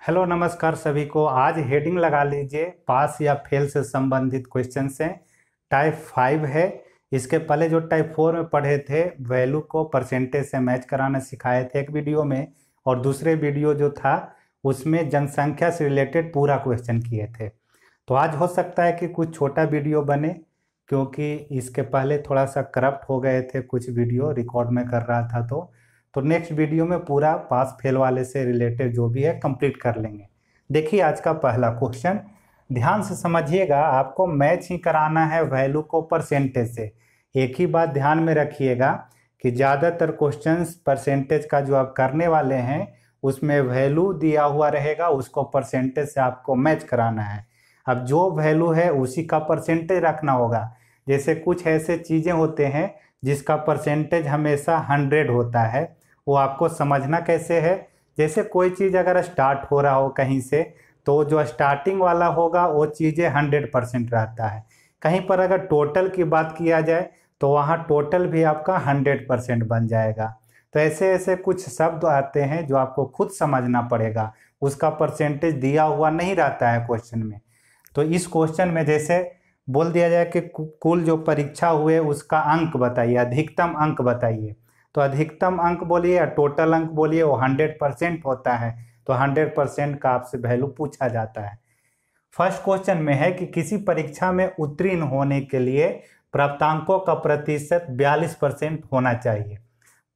Hello नमस्कार सभी को। आज हेडिंग लगा लीजिए, पास या फेल से संबंधित क्वेश्चन हैं। टाइप 5 है। इसके पहले जो टाइप 4 में पढ़े थे, वैल्यू को परसेंटेज से मैच कराना सिखाए थे एक वीडियो में, और दूसरे वीडियो जो था उसमें जनसंख्या से रिलेटेड पूरा क्वेश्चन किए थे। तो आज हो सकता है कि कुछ छोटा वीडियो बने, क्योंकि इसके पहले थोड़ा सा करप्ट हो गए थे, कुछ वीडियो रिकॉर्ड में कर रहा था। तो नेक्स्ट वीडियो में पूरा पास फेल वाले से रिलेटेड जो भी है कंप्लीट कर लेंगे। देखिए आज का पहला क्वेश्चन, ध्यान से समझिएगा। आपको मैच ही कराना है वैल्यू को परसेंटेज से। एक ही बात ध्यान में रखिएगा कि ज़्यादातर क्वेश्चंस परसेंटेज का जो आप करने वाले हैं उसमें वैल्यू दिया हुआ रहेगा, उसको परसेंटेज से आपको मैच कराना है। अब जो वैल्यू है उसी का परसेंटेज रखना होगा। जैसे कुछ ऐसे चीज़ें होते हैं जिसका परसेंटेज हमेशा 100 होता है, वो आपको समझना कैसे है। जैसे कोई चीज़ अगर स्टार्ट हो रहा हो कहीं से, तो जो स्टार्टिंग वाला होगा वो चीज़ें 100% रहता है। कहीं पर अगर टोटल की बात किया जाए तो वहाँ टोटल भी आपका 100% बन जाएगा। तो ऐसे ऐसे कुछ शब्द आते हैं जो आपको खुद समझना पड़ेगा, उसका परसेंटेज दिया हुआ नहीं रहता है क्वेश्चन में। तो इस क्वेश्चन में जैसे बोल दिया जाए कि कुल जो परीक्षा हुए उसका अंक बताइए, अधिकतम अंक बताइए। तो अधिकतम अंक बोलिए या टोटल अंक बोलिए, वो 100% होता है। तो 100% का आपसे वैल्यू पूछा जाता है। फर्स्ट क्वेश्चन में है कि किसी परीक्षा में उत्तीर्ण होने के लिए प्राप्तांकों का प्रतिशत 42% होना चाहिए।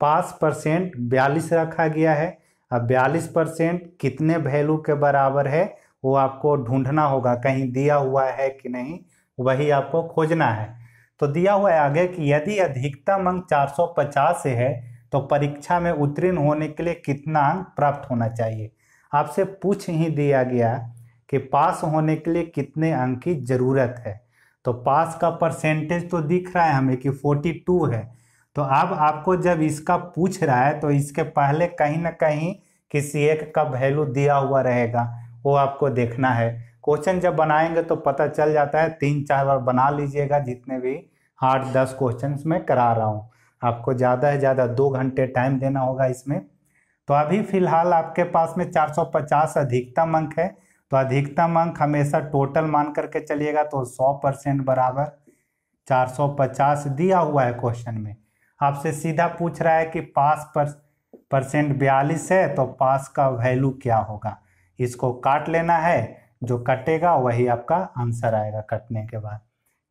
पास परसेंट 42 रखा गया है। अब 42% कितने वैल्यू के बराबर है वो आपको ढूंढना होगा, कहीं दिया हुआ है कि नहीं, वही आपको खोजना है। तो दिया हुआ है आगे कि यदि अधिकतम अंक 450 से है तो परीक्षा में उत्तीर्ण होने के लिए कितना अंक प्राप्त होना चाहिए। आपसे पूछ ही दिया गया कि पास होने के लिए कितने अंक की जरूरत है। तो पास का परसेंटेज तो दिख रहा है हमें कि 42 है। तो अब आपको जब इसका पूछ रहा है तो इसके पहले कहीं ना कहीं किसी एक का वैल्यू दिया हुआ रहेगा, वो आपको देखना है। क्वेश्चन जब बनाएंगे तो पता चल जाता है। 3-4 बार बना लीजिएगा, जितने भी 8-10 क्वेश्चन मैं करा रहा हूँ। आपको ज़्यादा से ज़्यादा 2 घंटे टाइम देना होगा इसमें। तो अभी फिलहाल आपके पास में 450 अधिकतम अंक है। तो अधिकतम अंक हमेशा टोटल मान करके चलिएगा, तो 100% बराबर 450 दिया हुआ है क्वेश्चन में। आपसे सीधा पूछ रहा है कि पास परसेंट 42 है तो पास का वैल्यू क्या होगा। इसको काट लेना है, जो कटेगा वही आपका आंसर आएगा। कटने के बाद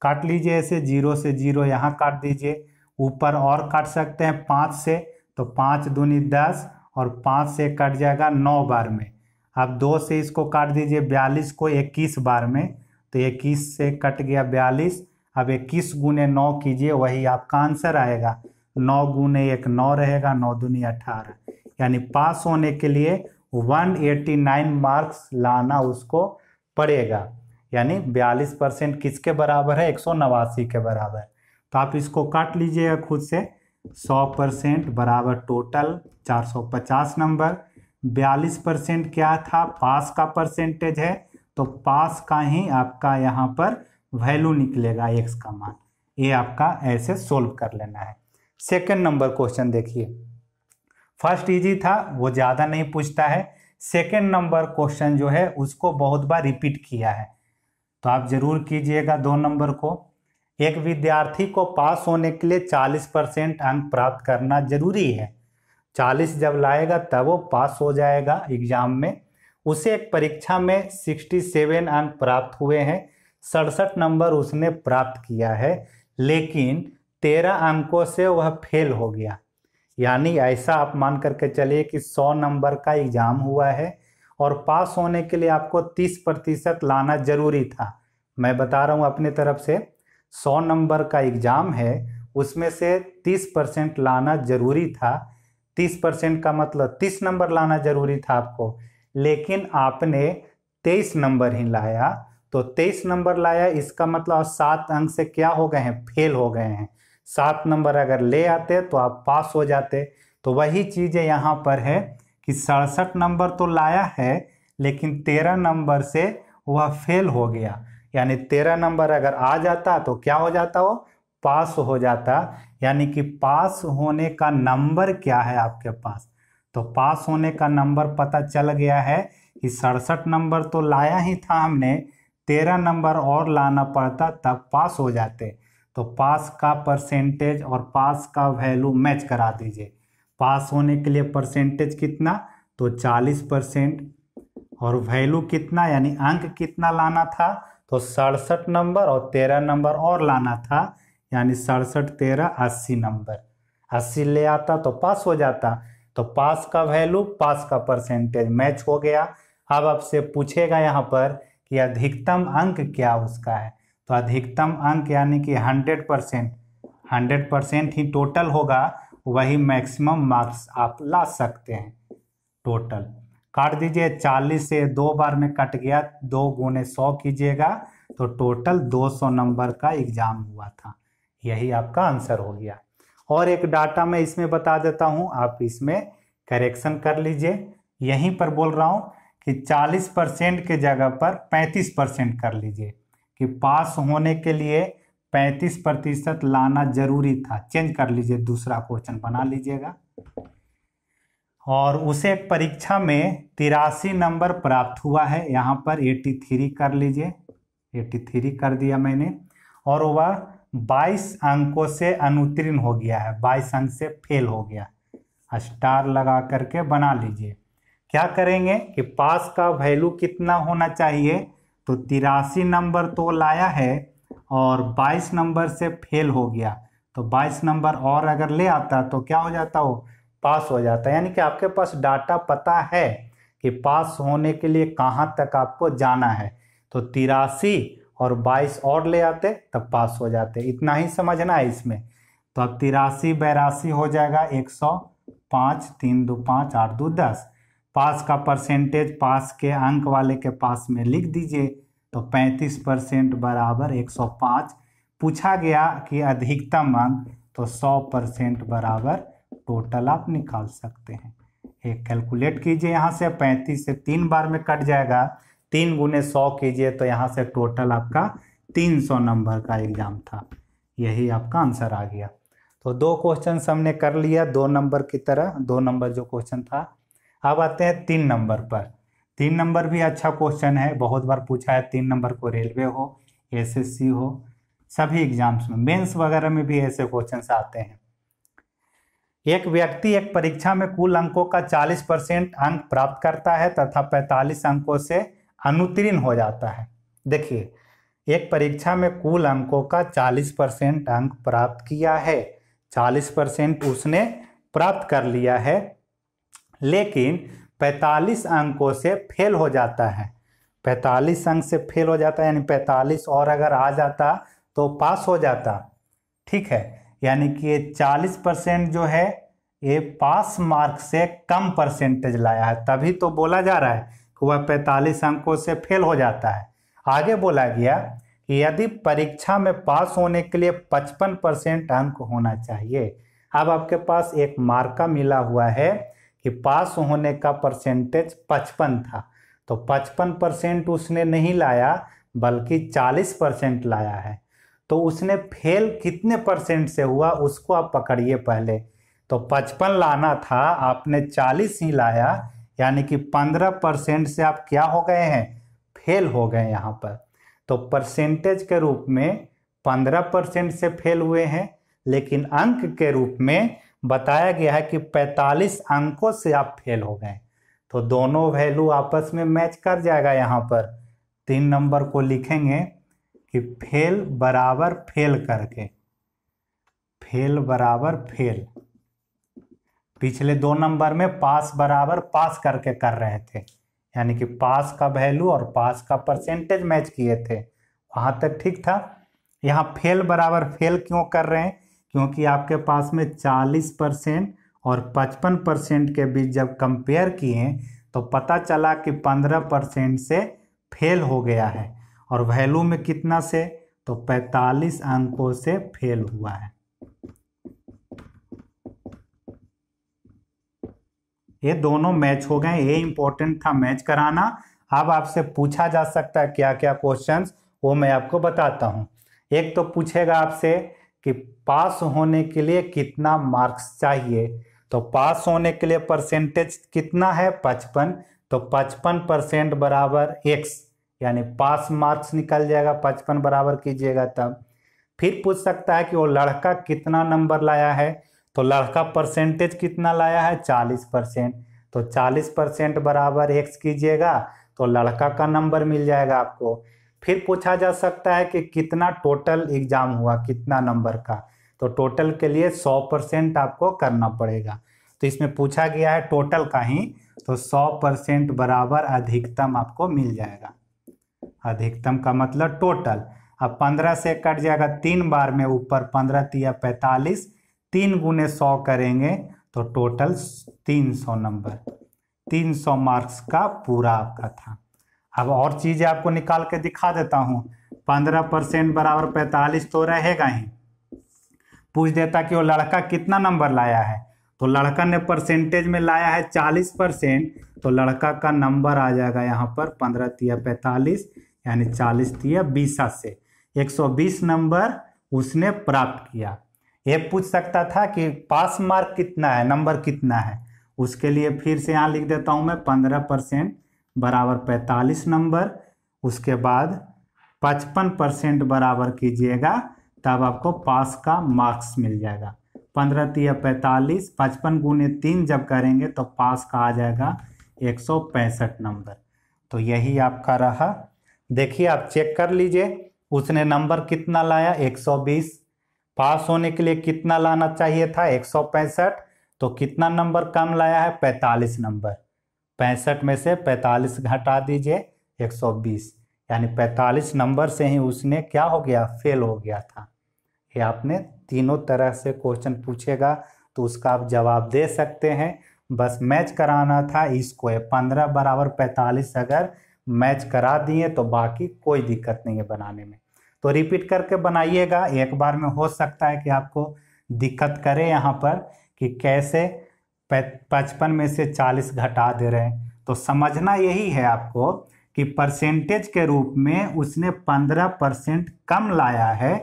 काट लीजिए, ऐसे 0 से 0 यहाँ काट दीजिए। ऊपर और काट सकते हैं 5 से, तो 5 दूनी 10 और 5 से कट जाएगा 9 बार में। अब 2 से इसको काट दीजिए 42 को 21 बार में, तो 21 से कट गया 42। अब 21 गुने 9 कीजिए, वही आपका आंसर आएगा। 9 गुने 1 9 रहेगा, 9 दूनी 18। यानी पास होने के लिए 189 मार्क्स लाना उसको पड़ेगा। यानी 42% किसके बराबर है, 189 के बराबर। तो आप इसको काट लीजिएगा खुद से। 100% बराबर टोटल 450 नंबर। 42% क्या था, पास का परसेंटेज है, तो पास का ही आपका यहाँ पर वैल्यू निकलेगा, एक्स का मान। ये आपका ऐसे सोल्व कर लेना है। सेकंड नंबर क्वेश्चन देखिए, फर्स्ट इजी था, वो ज़्यादा नहीं पूछता है। सेकंड नंबर क्वेश्चन जो है उसको बहुत बार रिपीट किया है, तो आप जरूर कीजिएगा 2 नंबर को। एक विद्यार्थी को पास होने के लिए 40% अंक प्राप्त करना जरूरी है। 40 जब लाएगा तब वो पास हो जाएगा एग्जाम में। उसे एक परीक्षा में 67 अंक प्राप्त हुए हैं, 67 नंबर उसने प्राप्त किया है, लेकिन 13 अंकों से वह फेल हो गया। यानी ऐसा आप मान करके चलिए कि 100 नंबर का एग्जाम हुआ है और पास होने के लिए आपको 30% लाना जरूरी था। मैं बता रहा हूँ अपनी तरफ से, 100 नंबर का एग्जाम है, उसमें से 30% लाना जरूरी था। 30% का मतलब 30 नंबर लाना जरूरी था आपको, लेकिन आपने 23 नंबर ही लाया। तो 23 नंबर लाया, इसका मतलब 7 अंक से क्या हो गए हैं, फेल हो गए हैं। 7 नंबर अगर ले आते तो आप पास हो जाते। तो वही चीज़ें यहाँ पर है कि 67 नंबर तो लाया है, लेकिन 13 नंबर से वह फेल हो गया। यानी 13 नंबर अगर आ जाता तो क्या हो जाता, वो पास हो जाता। यानी कि पास होने का नंबर क्या है आपके पास, तो पास होने का नंबर पता चल गया है कि 67 नंबर तो लाया ही था हमने, 13 नंबर और लाना पड़ता तब पास हो जाते। तो पास का परसेंटेज और पास का वैल्यू मैच करा दीजिए। पास होने के लिए परसेंटेज कितना, तो 40%, और वैल्यू कितना यानी अंक कितना लाना था, तो 67 नंबर और 13 नंबर और लाना था, यानी 67 13 80 नंबर। 80 ले आता तो पास हो जाता। तो पास का वैल्यू पास का परसेंटेज मैच हो गया। अब आपसे पूछेगा यहाँ पर कि अधिकतम अंक क्या उसका है, तो अधिकतम अंक यानी कि 100%, 100% ही टोटल होगा, वही मैक्सिमम मार्क्स आप ला सकते हैं। टोटल काट दीजिए, 40 से 2 बार में कट गया, 2 गुने 100 कीजिएगा तो टोटल 200 नंबर का एग्जाम हुआ था। यही आपका आंसर हो गया। और एक डाटा मैं इसमें बता देता हूं, आप इसमें करेक्शन कर लीजिए। यहीं पर बोल रहा हूं कि 40% के जगह पर 35% कर लीजिए, कि पास होने के लिए 35% लाना जरूरी था। चेंज कर लीजिए, दूसरा क्वेश्चन बना लीजिएगा। और उसे परीक्षा में 83 नंबर प्राप्त हुआ है, यहाँ पर 83 कर लीजिए, 83 कर दिया मैंने। और वह 22 अंकों से अनुत्तीर्ण हो गया है, 22 अंक से फेल हो गया। स्टार लगा करके बना लीजिए। क्या करेंगे कि पास का वैल्यू कितना होना चाहिए, तो 83 नंबर तो लाया है और 22 नंबर से फेल हो गया, तो 22 नंबर और अगर ले आता तो क्या हो जाता, वो पास हो जाता। यानी कि आपके पास डाटा पता है कि पास होने के लिए कहाँ तक आपको जाना है, तो 83 और 22 और ले आते तब पास हो जाते। इतना ही समझना है इसमें। तो अब 83 82 हो जाएगा 105, 3 2 5 8 2 10। पास का परसेंटेज पास के अंक वाले के पास में लिख दीजिए, तो 35% बराबर 105। पूछा गया कि अधिकतम अंक, तो 100% बराबर टोटल आप निकाल सकते हैं। एक कैलकुलेट कीजिए, यहाँ से 35 से 3 बार में कट जाएगा, 3 गुने 100 कीजिए तो यहाँ से टोटल आपका 300 नंबर का एग्जाम था। यही आपका आंसर आ गया। तो 2 क्वेश्चन हमने कर लिया 2 नंबर की तरह, 2 नंबर जो क्वेश्चन था। अब आते हैं 3 नंबर पर। 3 नंबर भी अच्छा क्वेश्चन है, बहुत बार पूछा है 3 नंबर को, रेलवे हो, एसएससी हो, सभी एग्जाम्स में, मेंस वगैरह में भी ऐसे क्वेश्चन आते हैं। एक व्यक्ति एक परीक्षा में कुल अंकों का 40% अंक प्राप्त करता है तथा 45 अंकों से अनुत्तीर्ण हो जाता है। देखिए, एक परीक्षा में कुल अंकों का 40% अंक प्राप्त किया है, 40% उसने प्राप्त कर लिया है, लेकिन 45 अंकों से फेल हो जाता है। 45 अंक से फेल हो जाता है, यानी 45 और अगर आ जाता तो पास हो जाता। ठीक है, यानी कि ये 40% जो है ये पास मार्क से कम परसेंटेज लाया है, तभी तो बोला जा रहा है कि वह 45 अंकों से फेल हो जाता है। आगे बोला गया कि यदि परीक्षा में पास होने के लिए 55% अंक होना चाहिए। अब आपके पास एक मार्का मिला हुआ है कि पास होने का परसेंटेज 55 था, तो 55% उसने नहीं लाया बल्कि 40% लाया है। तो उसने फेल कितने परसेंट से हुआ उसको आप पकड़िए पहले। तो 55 लाना था, आपने 40 ही लाया, यानी कि 15% से आप क्या हो गए हैं, फेल हो गए यहाँ पर। तो परसेंटेज के रूप में 15% से फेल हुए हैं, लेकिन अंक के रूप में बताया गया है कि 45 अंकों से आप फेल हो गए। तो दोनों वैल्यू आपस में मैच कर जाएगा। यहाँ पर 3 नंबर को लिखेंगे कि फेल बराबर फेल करके, फेल बराबर फेल। पिछले 2 नंबर में पास बराबर पास करके कर रहे थे, यानी कि पास का वैल्यू और पास का परसेंटेज मैच किए थे, वहाँ तक ठीक था। यहाँ फेल बराबर फेल क्यों कर रहे हैं, क्योंकि आपके पास में 40% और 55% के बीच जब कंपेयर किए तो पता चला कि 15% से फेल हो गया है, और वैल्यू में कितना से, तो 45 अंकों से फेल हुआ है। ये दोनों मैच हो गए, ये इंपॉर्टेंट था मैच कराना। अब आपसे पूछा जा सकता है क्या क्या क्वेश्चंस, वो मैं आपको बताता हूँ। एक तो पूछेगा आपसे कि पास होने के लिए कितना मार्क्स चाहिए, तो पास होने के लिए परसेंटेज कितना है 55, तो 55% बराबर x, यानी पास मार्क्स निकल जाएगा। 55 बराबर कीजिएगा तब। फिर पूछ सकता है कि वो लड़का कितना नंबर लाया है, तो लड़का परसेंटेज कितना लाया है, 40%। तो 40% बराबर x कीजिएगा तो लड़का का नंबर मिल जाएगा आपको। फिर पूछा जा सकता है कि कितना टोटल एग्जाम हुआ, कितना नंबर का, तो टोटल के लिए 100% आपको करना पड़ेगा। तो इसमें पूछा गया है टोटल का ही, तो 100% बराबर अधिकतम आपको मिल जाएगा। अधिकतम का मतलब टोटल। अब 15 से कट जाएगा 3 बार में, ऊपर 15 तिया 45, 3 गुने 100 करेंगे तो टोटल 300 नंबर, 300 मार्क्स का पूरा आपका था। अब और चीज़ें आपको निकाल के दिखा देता हूँ। 15% बराबर 45 तो रहेगा ही। पूछ देता कि वो लड़का कितना नंबर लाया है, तो लड़का ने परसेंटेज में लाया है 40%, तो लड़का का नंबर आ जाएगा यहाँ पर 15 तिया 45, यानी 40 तिया 20 से 120 नंबर उसने प्राप्त किया। ये पूछ सकता था कि पास मार्क कितना है, नंबर कितना है। उसके लिए फिर से यहाँ लिख देता हूँ मैं 15% बराबर 45 नंबर, उसके बाद 55% बराबर कीजिएगा तब आपको पास का मार्क्स मिल जाएगा। 15 तिया 45, 55 गुने 3 जब करेंगे तो पास का आ जाएगा 165 नंबर। तो यही आपका रहा। देखिए आप चेक कर लीजिए, उसने नंबर कितना लाया, 120। पास होने के लिए कितना लाना चाहिए था, 165। तो कितना नंबर कम लाया है, 45 नंबर। 65 में से 45 घटा दीजिए, 120, यानी 45 नंबर से ही उसने क्या हो गया, फेल हो गया था। ये आपने तीनों तरह से क्वेश्चन पूछेगा तो उसका आप जवाब दे सकते हैं। बस मैच कराना था इसको, 15 बराबर 45 अगर मैच करा दिए तो बाकी कोई दिक्कत नहीं है बनाने में। तो रिपीट करके बनाइएगा, एक बार में हो सकता है कि आपको दिक्कत करे यहाँ पर कि कैसे 55 में से 40 घटा दे रहे हैं। तो समझना यही है आपको कि परसेंटेज के रूप में उसने 15% कम लाया है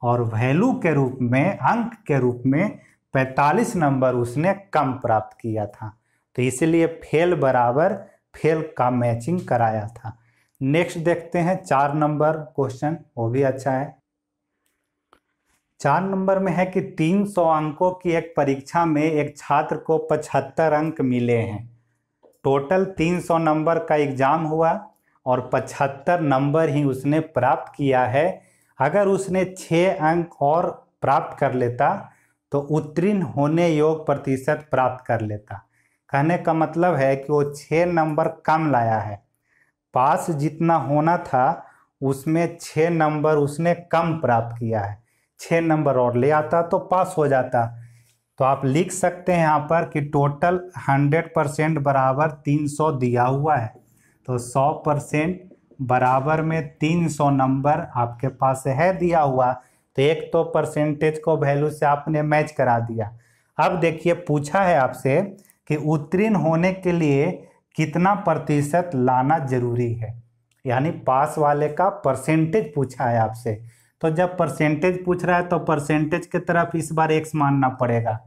और वैल्यू के रूप में, अंक के रूप में 45 नंबर उसने कम प्राप्त किया था। तो इसलिए फेल बराबर फेल का मैचिंग कराया था। नेक्स्ट देखते हैं 4 नंबर क्वेश्चन, वो भी अच्छा है। 4 नंबर में है कि 300 अंकों की एक परीक्षा में एक छात्र को 75 अंक मिले हैं। टोटल 300 नंबर का एग्जाम हुआ और 75 नंबर ही उसने प्राप्त किया है। अगर उसने 6 अंक और प्राप्त कर लेता तो उत्तीर्ण होने योग्य प्रतिशत प्राप्त कर लेता। कहने का मतलब है कि वो 6 नंबर कम लाया है। पास जितना होना था उसमें 6 नंबर उसने कम प्राप्त किया है। 6 नंबर और ले आता तो पास हो जाता। तो आप लिख सकते हैं यहाँ पर कि टोटल 100% बराबर 300 दिया हुआ है। तो 100% बराबर में 300 नंबर आपके पास है दिया हुआ। तो एक तो परसेंटेज को वैल्यू से आपने मैच करा दिया। अब देखिए पूछा है आपसे कि उत्तीर्ण होने के लिए कितना प्रतिशत लाना जरूरी है, यानी पास वाले का परसेंटेज पूछा है आपसे। तो जब परसेंटेज पूछ रहा है तो परसेंटेज की तरफ इस बार x मानना पड़ेगा।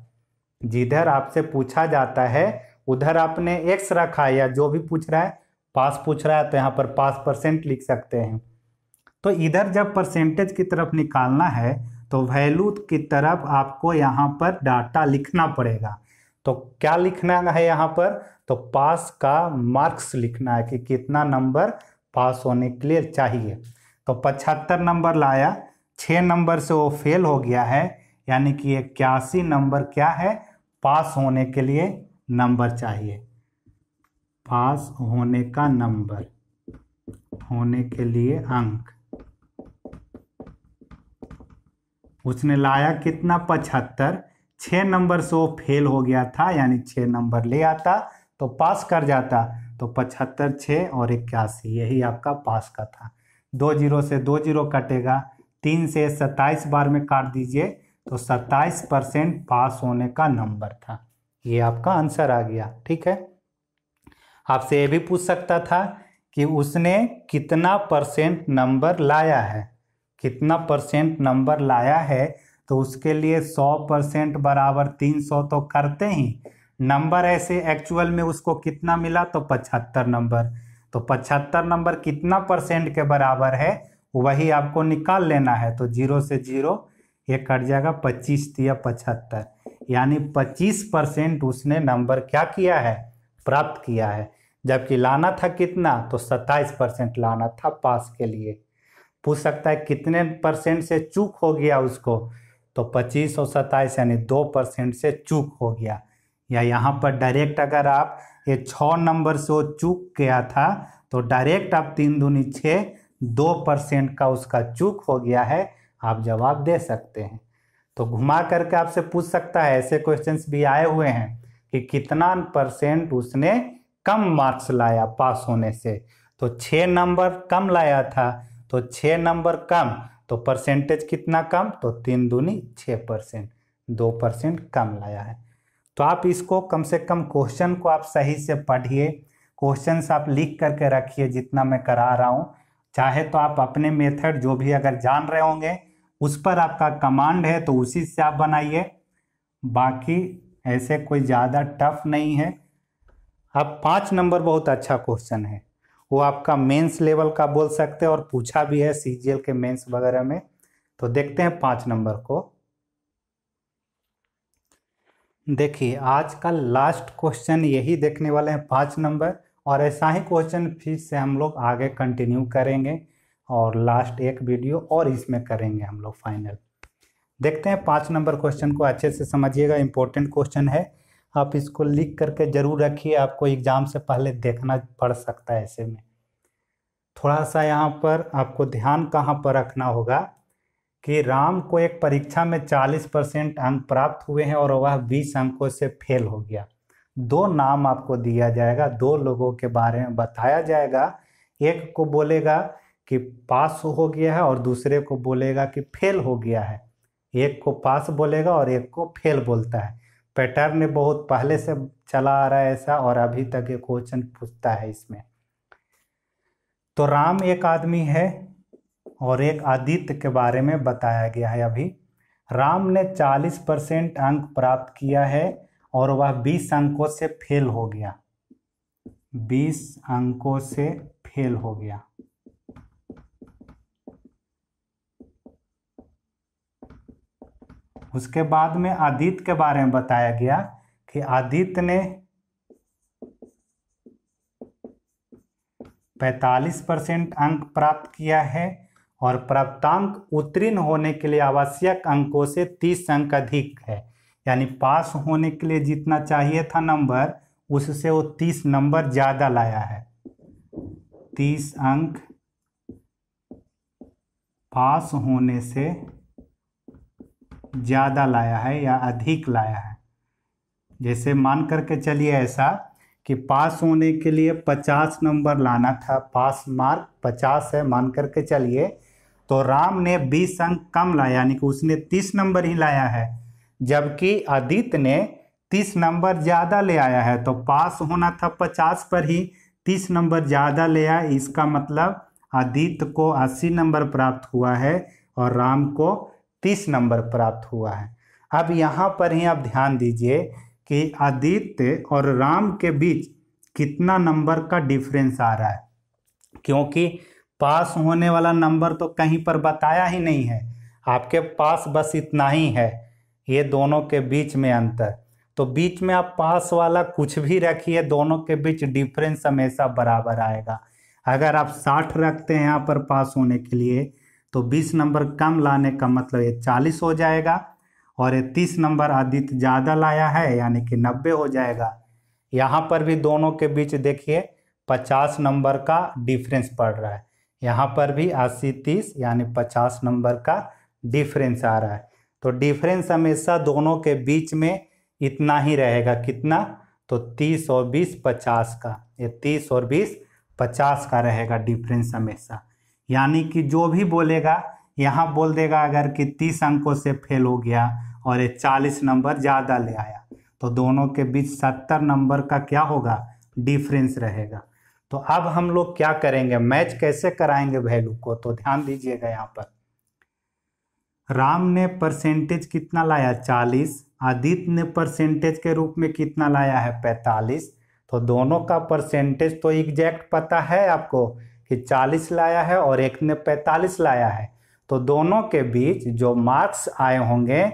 जिधर आपसे पूछा जाता है उधर आपने x रखा है, या जो भी पूछ रहा है, पास पूछ रहा है तो यहाँ पर पास परसेंट लिख सकते हैं। तो इधर जब परसेंटेज की तरफ निकालना है तो वैल्यू की तरफ आपको यहाँ पर डाटा लिखना पड़ेगा। तो क्या लिखना है यहाँ पर, तो पास का मार्क्स लिखना है कि कितना नंबर पास होने के लिए चाहिए। तो 75 नंबर लाया, 6 नंबर से वो फेल हो गया है, यानी कि 81 नंबर क्या है, पास होने के लिए नंबर चाहिए। पास होने का नंबर, होने के लिए अंक उसने लाया कितना, 75। 6 नंबर से वो फेल हो गया था, यानी 6 नंबर ले आता तो पास कर जाता। तो 75, 6 और 81, यही आपका पास का था। 2 जीरो से 2 जीरो कटेगा, 3 से 27 बार में काट दीजिए तो 27% पास होने का नंबर था। ये आपका आंसर आ गया। ठीक है, आपसे ये भी पूछ सकता था कि उसने कितना परसेंट नंबर लाया है। कितना परसेंट नंबर लाया है, तो उसके लिए 100% बराबर 300 तो करते ही, नंबर ऐसे एक्चुअल में उसको कितना मिला, तो 75 नंबर। तो 75 नंबर कितना परसेंट के बराबर है वही आपको निकाल लेना है। तो 0 से 0 ये कट जाएगा, 25 दिया 75, यानी 25% उसने नंबर क्या किया है, प्राप्त किया है। जबकि लाना था कितना, तो 27% लाना था पास के लिए। पूछ सकता है कितने परसेंट से चूक हो गया उसको, तो 25 और 27 यानी 2% से चूक हो गया। या यहाँ पर डायरेक्ट अगर आप ये 6 नंबर से वो चूक गया था तो डायरेक्ट आप 3 दूनी 6, 2% का उसका चूक हो गया है, आप जवाब दे सकते हैं। तो घुमा करके आपसे पूछ सकता है, ऐसे क्वेश्चंस भी आए हुए हैं कि कितना परसेंट उसने कम मार्क्स लाया पास होने से। तो 6 नंबर कम लाया था, तो 6 नंबर कम, तो परसेंटेज कितना कम, तो 3 दूनी 6%, 2% कम लाया है। तो आप इसको कम से कम क्वेश्चन को आप सही से पढ़िए, क्वेश्चंस आप लिख करके रखिए जितना मैं करा रहा हूँ। चाहे तो आप अपने मेथड जो भी अगर जान रहे होंगे उस पर आपका कमांड है तो उसी से आप बनाइए, बाकी ऐसे कोई ज़्यादा टफ नहीं है। अब 5 नंबर बहुत अच्छा क्वेश्चन है, वो आपका मेंस लेवल का बोल सकते हैं और पूछा भी है सीजीएल के मेंस वगैरह में। तो देखते हैं 5 नंबर को। देखिए आज का लास्ट क्वेश्चन यही देखने वाले हैं 5 नंबर, और ऐसा ही क्वेश्चन फिर से हम लोग आगे कंटिन्यू करेंगे और लास्ट एक वीडियो और इसमें करेंगे हम लोग फाइनल। देखते हैं 5 नंबर क्वेश्चन को, अच्छे से समझिएगा, इंपॉर्टेंट क्वेश्चन है। आप इसको लिख करके जरूर रखिए, आपको एग्जाम से पहले देखना पड़ सकता है ऐसे में। थोड़ा सा यहाँ पर आपको ध्यान कहाँ पर रखना होगा कि राम को एक परीक्षा में 40% अंक प्राप्त हुए हैं और वह 20 अंकों से फेल हो गया। 2 नाम आपको दिया जाएगा, 2 लोगों के बारे में बताया जाएगा। एक को बोलेगा कि पास हो गया है और दूसरे को बोलेगा कि फेल हो गया है। एक को पास बोलेगा और एक को फेल बोलता है। पैटर्न बहुत पहले से चला आ रहा है ऐसा, और अभी तक ये क्वेश्चन पूछता है इसमें। तो राम एक आदमी है और एक आदित्य के बारे में बताया गया है। अभी राम ने 40% अंक प्राप्त किया है और वह 20 अंकों से फेल हो गया, 20 अंकों से फेल हो गया। उसके बाद में आदित्य के बारे में बताया गया कि आदित्य ने 45% अंक प्राप्त किया है और प्राप्तांक उत्तीर्ण होने के लिए आवश्यक अंकों से 30 अंक अधिक है। यानी पास होने के लिए जितना चाहिए था नंबर, उससे वो 30 नंबर ज़्यादा लाया है। 30 अंक पास होने से ज़्यादा लाया है या अधिक लाया है। जैसे मान करके चलिए ऐसा कि पास होने के लिए 50 नंबर लाना था, पास मार्क 50 है मान करके चलिए, तो राम ने 20 अंक कम लाया, यानी कि उसने 30 नंबर ही लाया है, जबकि आदित्य ने 30 नंबर ज़्यादा ले आया है। तो पास होना था 50 पर ही, 30 नंबर ज़्यादा ले आया। इसका मतलब आदित्य को 80 नंबर प्राप्त हुआ है और राम को 30 नंबर प्राप्त हुआ है। अब यहाँ पर ही आप ध्यान दीजिए कि आदित्य और राम के बीच कितना नंबर का डिफरेंस आ रहा है, क्योंकि पास होने वाला नंबर तो कहीं पर बताया ही नहीं है, आपके पास बस इतना ही है, ये दोनों के बीच में अंतर। तो बीच में आप पास वाला कुछ भी रखिए, दोनों के बीच डिफरेंस हमेशा बराबर आएगा। अगर आप 60 रखते हैं यहाँ पर पास होने के लिए, तो 20 नंबर कम लाने का मतलब ये 40 हो जाएगा, और ये 30 नंबर आदित्य ज़्यादा लाया है यानी कि 90 हो जाएगा। यहाँ पर भी दोनों के बीच देखिए 50 नंबर का डिफरेंस पड़ रहा है, यहाँ पर भी 80-30 यानी 50 नंबर का डिफरेंस आ रहा है। तो डिफरेंस हमेशा दोनों के बीच में इतना ही रहेगा, कितना, तो 30 और 20 50 का, ये 30 और 20 50 का रहेगा डिफरेंस हमेशा। यानी कि जो भी बोलेगा यहाँ बोल देगा अगर कि 30 अंकों से फेल हो गया और ये 40 नंबर ज़्यादा ले आया, तो दोनों के बीच 70 नंबर का क्या होगा, डिफरेंस रहेगा। तो अब हम लोग क्या करेंगे, मैच कैसे कराएंगे वैल्यू को, तो ध्यान दीजिएगा। यहाँ पर राम ने परसेंटेज कितना लाया, 40, आदित्य ने परसेंटेज के रूप में कितना लाया है 45। तो दोनों का परसेंटेज तो एग्जैक्ट पता है आपको कि 40 लाया है और एक ने 45 लाया है। तो दोनों के बीच जो मार्क्स आए होंगे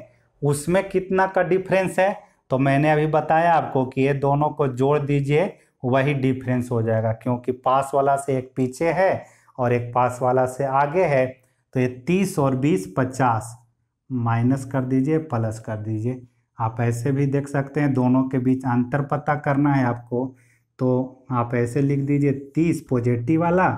उसमें कितना का डिफरेंस है, तो मैंने अभी बताया आपको कि ये दोनों को जोड़ दीजिए, वही डिफरेंस हो जाएगा, क्योंकि पास वाला से एक पीछे है और एक पास वाला से आगे है। तो ये 30 और 20 50, माइनस कर दीजिए प्लस कर दीजिए। आप ऐसे भी देख सकते हैं, दोनों के बीच अंतर पता करना है आपको, तो आप ऐसे लिख दीजिए 30 पॉजिटिव वाला,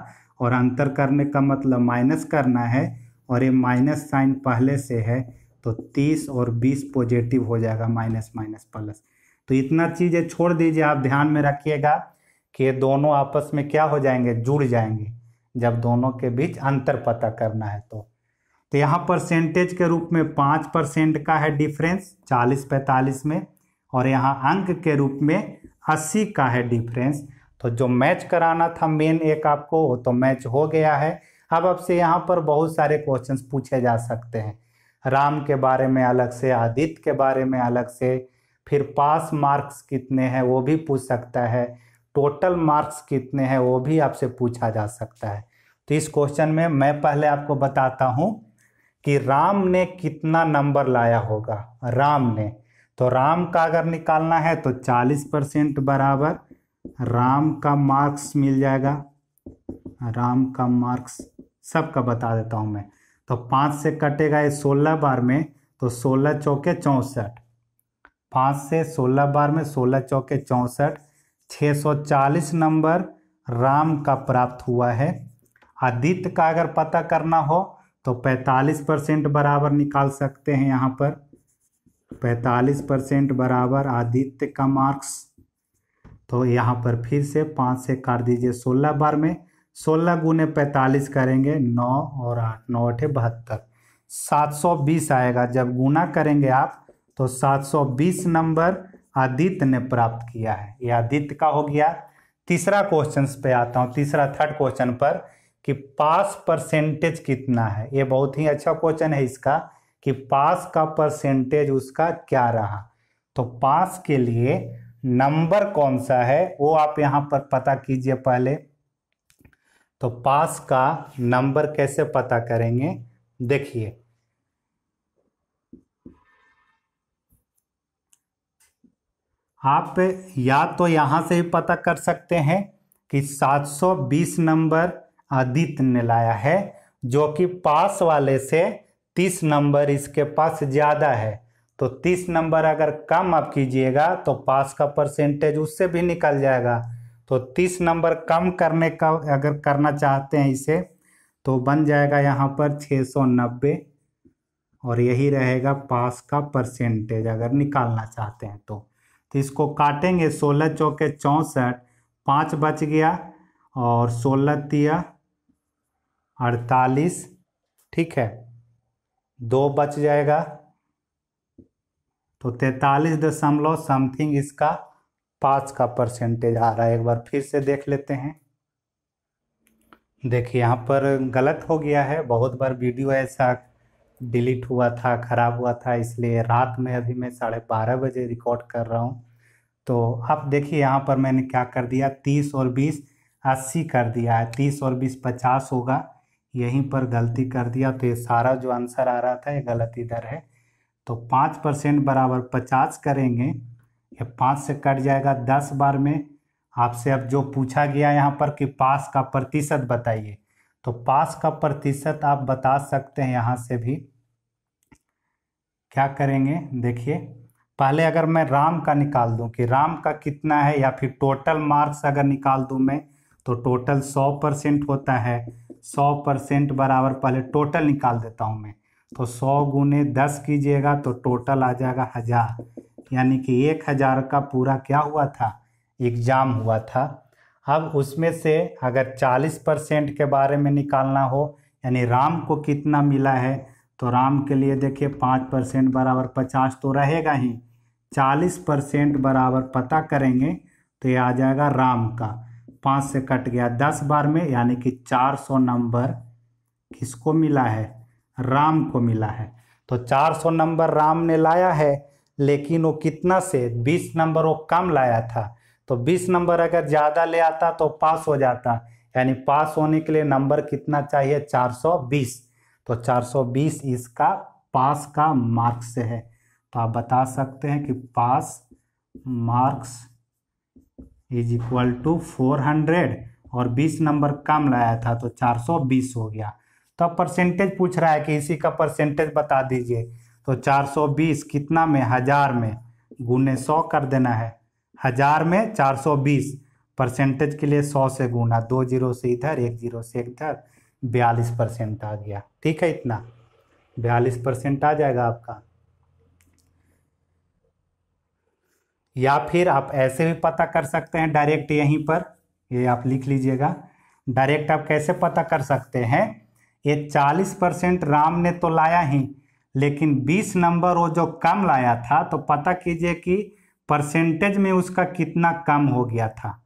और अंतर करने का मतलब माइनस करना है, और ये माइनस साइन पहले से है, तो 30 और 20 पॉजिटिव हो जाएगा, माइनस माइनस प्लस। तो इतना चीज़ें छोड़ दीजिए, आप ध्यान में रखिएगा कि ये दोनों आपस में क्या हो जाएंगे, जुड़ जाएंगे, जब दोनों के बीच अंतर पता करना है। तो यहाँ परसेंटेज के रूप में 5% का है डिफरेंस 40-45 में, और यहाँ अंक के रूप में 80 का है डिफरेंस। तो जो मैच कराना था मेन एक आपको, वो तो मैच हो गया है। अब आपसे यहाँ पर बहुत सारे क्वेश्चंस पूछे जा सकते हैं, राम के बारे में अलग से, आदित्य के बारे में अलग से, फिर पास मार्क्स कितने हैं वो भी पूछ सकता है, टोटल मार्क्स कितने हैं वो भी आपसे पूछा जा सकता है। तो इस क्वेश्चन में मैं पहले आपको बताता हूँ कि राम ने कितना नंबर लाया होगा। राम ने, तो राम का अगर निकालना है तो 40% बराबर राम का मार्क्स मिल जाएगा। राम का मार्क्स सबका बता देता हूँ मैं। तो 5 से कटेगा ये 16 बार में, तो 16 चौके 64, 5 से 16 बार में 16 चौके 64, 640 नंबर राम का प्राप्त हुआ है। आदित्य का अगर पता करना हो तो 45% बराबर निकाल सकते हैं यहाँ पर, 45% बराबर आदित्य का मार्क्स। तो यहाँ पर फिर से 5 से काट दीजिए 16 बार में, 16 गुने 45 करेंगे, 9 और 8, 9 8 72, 720 आएगा। जब गुना करेंगे आप तो 720 नंबर आदित्य ने प्राप्त किया है। यह आदित्य का हो गया। तीसरा क्वेश्चन पे आता हूँ, थर्ड क्वेश्चन पर, कि पास परसेंटेज कितना है। ये बहुत ही अच्छा क्वेश्चन है इसका, कि पास का परसेंटेज उसका क्या रहा। तो पास के लिए नंबर कौन सा है वो आप यहाँ पर पता कीजिए पहले। तो पास का नंबर कैसे पता करेंगे, देखिए आप या तो यहाँ से ही पता कर सकते हैं कि 720 नंबर आदित्य ने लाया है, जो कि पास वाले से 30 नंबर इसके पास ज़्यादा है। तो 30 नंबर अगर कम आप कीजिएगा तो पास का परसेंटेज उससे भी निकल जाएगा। तो 30 नंबर कम करने का अगर करना चाहते हैं इसे, तो बन जाएगा यहाँ पर 690, और यही रहेगा पास का परसेंटेज अगर निकालना चाहते हैं तो इसको काटेंगे, 16 चौके 64, 5 बच गया, और 16 तिया 48, ठीक है, 2 बच जाएगा, तो 43 दशमलव समथिंग इसका पास का परसेंटेज आ रहा है। एक बार फिर से देख लेते हैं। देखिए यहाँ पर गलत हो गया है, बहुत बार वीडियो ऐसा डिलीट हुआ था, ख़राब हुआ था, इसलिए रात में अभी मैं 12:30 बजे रिकॉर्ड कर रहा हूँ। तो अब देखिए यहाँ पर मैंने क्या कर दिया, 30 और 20 80 कर दिया है, 30 और 20 50 होगा, यहीं पर गलती कर दिया। तो ये सारा जो आंसर आ रहा था ये गलत इधर है। तो 5% बराबर 50 करेंगे, ये 5 से कट जाएगा 10 बार में। आपसे अब जो पूछा गया यहाँ पर कि पास का प्रतिशत बताइए, तो पास का प्रतिशत आप बता सकते हैं यहाँ से भी। क्या करेंगे, देखिए पहले अगर मैं राम का निकाल दूं कि राम का कितना है, या फिर टोटल मार्क्स अगर निकाल दूं मैं, तो टोटल 100% होता है। 100% बराबर पहले टोटल निकाल देता हूं मैं, तो 100 गुने 10 कीजिएगा तो टोटल आ जाएगा 1000, यानी कि 1000 का पूरा क्या हुआ था, एग्जाम हुआ था। अब उसमें से अगर 40% के बारे में निकालना हो, यानी राम को कितना मिला है, तो राम के लिए देखिए 5% बराबर 50 तो रहेगा ही, 40% बराबर पता करेंगे तो ये आ जाएगा राम का, 5 से कट गया 10 बार में, यानी कि 400 नंबर किसको मिला है, राम को मिला है। तो 400 नंबर राम ने लाया है, लेकिन वो कितना से 20 नंबर वो कम लाया था। तो 20 नंबर अगर ज़्यादा ले आता तो पास हो जाता, यानी पास होने के लिए नंबर कितना चाहिए, 420। तो 420 इसका पास का मार्क्स है। तो आप बता सकते हैं कि pass marks is equal to 400, और 20 नंबर कम लाया था तो 420 हो गया। तो अब परसेंटेज पूछ रहा है कि इसी का परसेंटेज बता दीजिए। तो 420 कितना में, 1000 में, गुने 100 कर देना है। 1000 में 420, परसेंटेज के लिए 100 से गुना, 2 जीरो से इधर, 1 जीरो से इधर, 42% आ गया। ठीक है, इतना 42% आ जाएगा आपका। या फिर आप ऐसे भी पता कर सकते हैं डायरेक्ट, यहीं पर ये आप लिख लीजिएगा। डायरेक्ट आप कैसे पता कर सकते हैं, ये 40% राम ने तो लाया ही, लेकिन 20 नंबर वो जो कम लाया था, तो पता कीजिए कि परसेंटेज में उसका कितना कम हो गया था,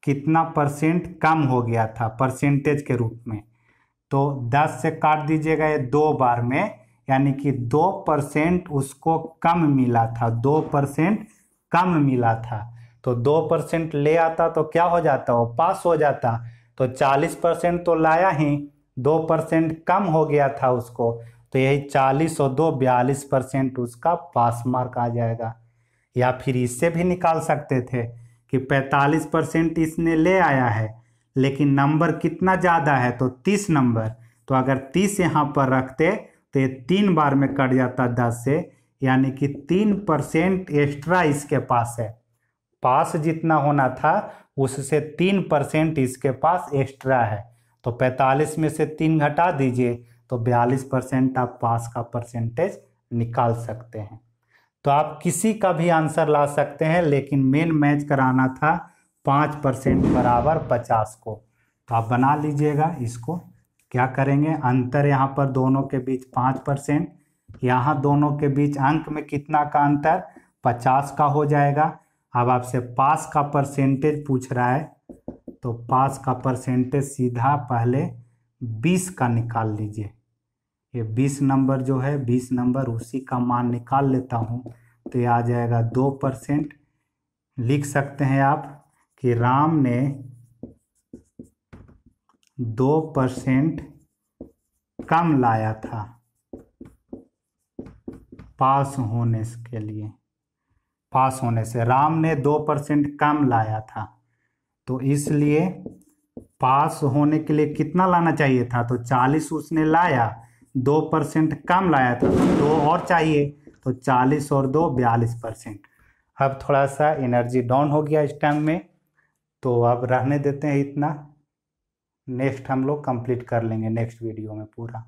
कितना परसेंट कम हो गया था परसेंटेज के रूप में। तो 10 से काट दीजिएगा ये 2 बार में, यानी कि 2% उसको कम मिला था, 2% कम मिला था। तो 2% ले आता तो क्या हो जाता, वो पास हो जाता। तो 40% तो लाया ही, 2% कम हो गया था उसको, तो यही 40 और 2 42% उसका पास मार्क आ जाएगा। या फिर इससे भी निकाल सकते थे कि 45% इसने ले आया है, लेकिन नंबर कितना ज़्यादा है, तो 30 नंबर। तो अगर 30 यहाँ पर रखते तो ये 3 बार में कट जाता 10 से, यानी कि 3% एक्स्ट्रा इसके पास है। पास जितना होना था उससे 3% इसके पास एक्स्ट्रा है। तो 45 में से 3 घटा दीजिए तो 42% आप पास का परसेंटेज निकाल सकते हैं। तो आप किसी का भी आंसर ला सकते हैं, लेकिन मेन मैच कराना था 5% बराबर 50 को। तो आप बना लीजिएगा इसको। क्या करेंगे, अंतर यहाँ पर दोनों के बीच 5%, यहाँ दोनों के बीच अंक में कितना का अंतर, 50 का हो जाएगा। अब आपसे पास का परसेंटेज पूछ रहा है, तो पास का परसेंटेज सीधा पहले 20 का निकाल लीजिए। ये 20 नंबर जो है, 20 नंबर उसी का मान निकाल लेता हूँ, तो ये आ जाएगा 2%। लिख सकते हैं आप कि राम ने 2% कम लाया था पास होने के लिए। पास होने से राम ने 2% कम लाया था, तो इसलिए पास होने के लिए कितना लाना चाहिए था, तो 40 उसने लाया, 2% कम लाया था, तो 2 और चाहिए, तो 40 और 2 42%। अब थोड़ा सा एनर्जी डाउन हो गया इस टाइम में, तो अब रहने देते हैं इतना। नेक्स्ट हम लोग कंप्लीट कर लेंगे नेक्स्ट वीडियो में पूरा।